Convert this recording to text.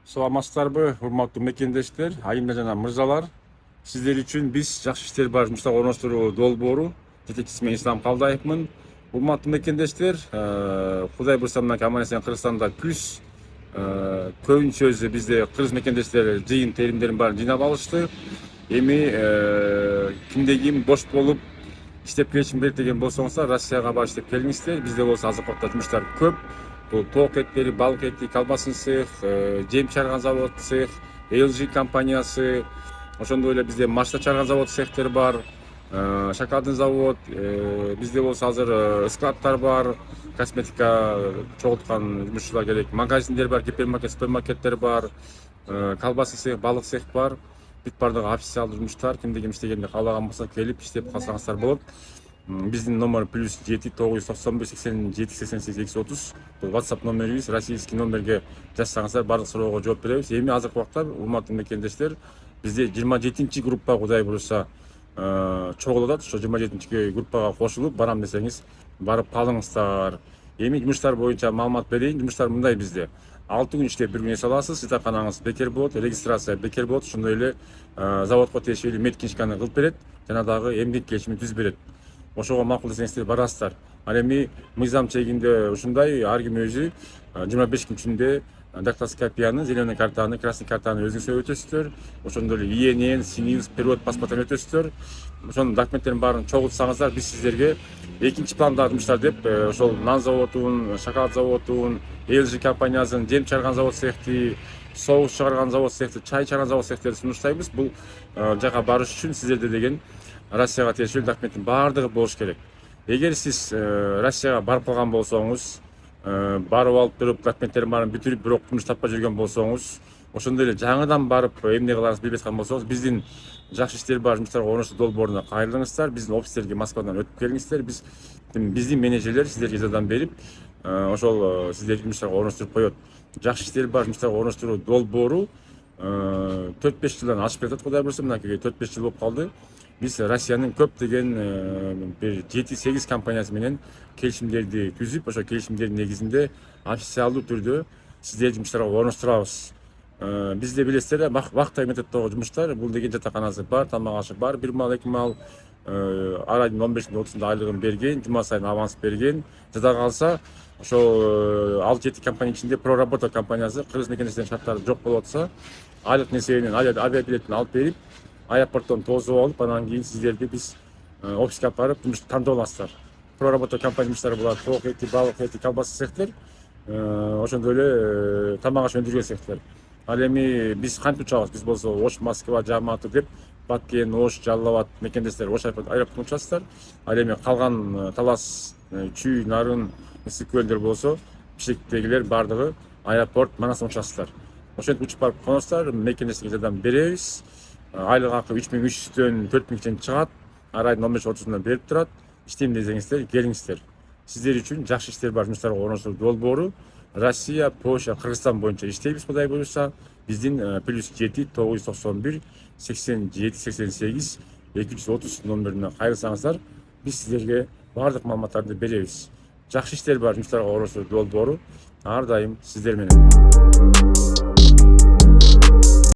Саламатсыздарбы, урматтуу мекендештер, айымдар жана мырзалар. Сиздер үчүн биз жакшы иштер бар жумуштар орноштуруу долбоору жетекчиси мен Ислам Калдаевмин. Урматтуу мекендештер, Кудай буйрса мына Аман-эсен Кыргызстанда күз, көбүнчө өзү бизде кыргыз мекендештер жыйын теримдерин баарын жыйнап алышты. Эми кимде ким бош болуп иштеп келишим керек деген болсоңуздар, Россияга барып иштеп келиңиздер. Бизде болсо азыр катта жумуштар көп. Бул тоок эттери, балык эти, колбасын цех, жем чыгарган завод цех, LG компаниясы, ошондой эле бизде машина чыгарган завод цехтер бар, шоколадный завод, бизде болсо азыр складтар бар, косметика чогулткан жумушчулар керек, магазиндер бар, гипермаркет, супермаркеттер бар, колбасы цех, балык цех бар. Бүт бардыгы официалдуу жумуштар, кимде ким иштегенде каалаган болсо келип иштеп калсаңыздар болот. Биздин номер +7 991 87 88 230. Бул WhatsApp номерибиз, российский номерге жазсаңыздар бардык суроого жооп беребиз. Эми азыркы убакта урматтуу мекендештер, бизде 27-чи группа Кудай буйрса чогулуп атат. Ошо 27-чи группага кошулуп барам десеңиз, барып калыңыздар. Эми жумуштар боюнча маалымат берейин. Жумуштар мындай бизде. 6 күн иштеп 1 күн эс аласыз, сыйтаканаңыз бекер болот, регистрация бекер болот, ошондой эле заводко тиешелүү медкинишканы кылып берет, жана дагы эмгек келишимин түзүп берет. Ошого макул десеңиздер барасыздар. Ал эми мыйзам чегинде ушундай, ар ким өзү 25 күн ичинде дактилоскопияны, зеленый картаны, красный картаны өзүңүздөр өтөсүздөр. Ошондой эле ИНН, СНИЛС, период паспортун өтөсүздөр. Ошонун документтерин баарын чогултсаңыздар, биз сиздерге экинчи пландагы жумуштар деп, ошол нан заводун, шоколад заводун, LG компаниясынын жем чыгарган завод цехти, соус чыгарган завод цехти, чай чыгарган завод цехтерди сунуштайбыз. Бул жака барыш үчүн сиздерде деген Россияга тиешелүү документтин баардыгы болуш керек. Эгер сиз Россияга барып калган болсоңуз, барып алып туруп документтерин баарын бүтүрүп, бирок жумуш таппай жүргөн болсоңуз, ошондой эле жаңыдан барып эмне кыларыңызды билбей аткан болсоңуз, биздин жакшы иштер бар жумуштарга орноштуу долбооруна кайрылыңыздар. Биздин офистерге Москвадан өтүп келиңиздер. Биздин менеджерлер сиздерге жардам берип, ошол сиздерди жумуштарга орноштуруп коет. Жакшы иштер бар жумуштарга орноштуруу долбоору 4-5 жылдан ашып кетет. Кудай буйрса, мынакей 4-5 жыл болуп калды. Биз Россиянын көптөгөн бир 7-8 компаниясы менен келишимдерди түзүп, ошо келишимдердин негизинде официалдуу түрдө сиздерди жумуштарга орноштурабыз. Бизде билесиздер, вахта методдогу жумуштар, бул деген жатаканасы бар, тамак ашы бар, 1 мал, 2 мал, ар айдын 15-30-да айлыгын берген, жума сайын аванс берген. Жада калса, ошол 6-7 компания ичинде проработка компаниясы кыргыз мекендештеринин шарттары жок болуп атса, айлык несиебинен авиабилетин алып берип, аэропорттон тосуп алып, анан кийин сиздерди биз офиске алып барып жумуш тандап аласыздар. Проработка компания жумуштары булар тоок эти, балык эти, колбасы цехтер, ошондой эле тамак аш өндүргөн цехтер. Ал эми биз кантип учабыз? Биз болсо Ош, Москва, Жамааты деп Баткен, Ош, Жалал Абад мекендештер Ош аэропортуна учасыздар. Ал эми калган Талас, Чүй, Нарын, Ысык көлдөр болсо Бишкектегилер бардыгы аэропорт Манастан учасыздар. Ошентип учуп барып коносуздар, мекендештерге жардам беребиз. Айлык акы 3300-дөн 4000 чейин чыгат. Ар айдын 15-30-унда берип турат. Иштейм десеңиздер, келиңиздер. Сиздер үчүн жакшы иштер бар жумуштарга орноштуруу долбоору Россия, Польша, Кыргызстан боюнча иштейбиз. Кудай буйрса, биздин +7 991 87 88 230 номерине кайрылсаңыздар, биз сиздерге бардык маалыматтарды беребиз. Жакшы иштер бар жумуштарга орноштуруу долбоору ар дайым сиздер менен.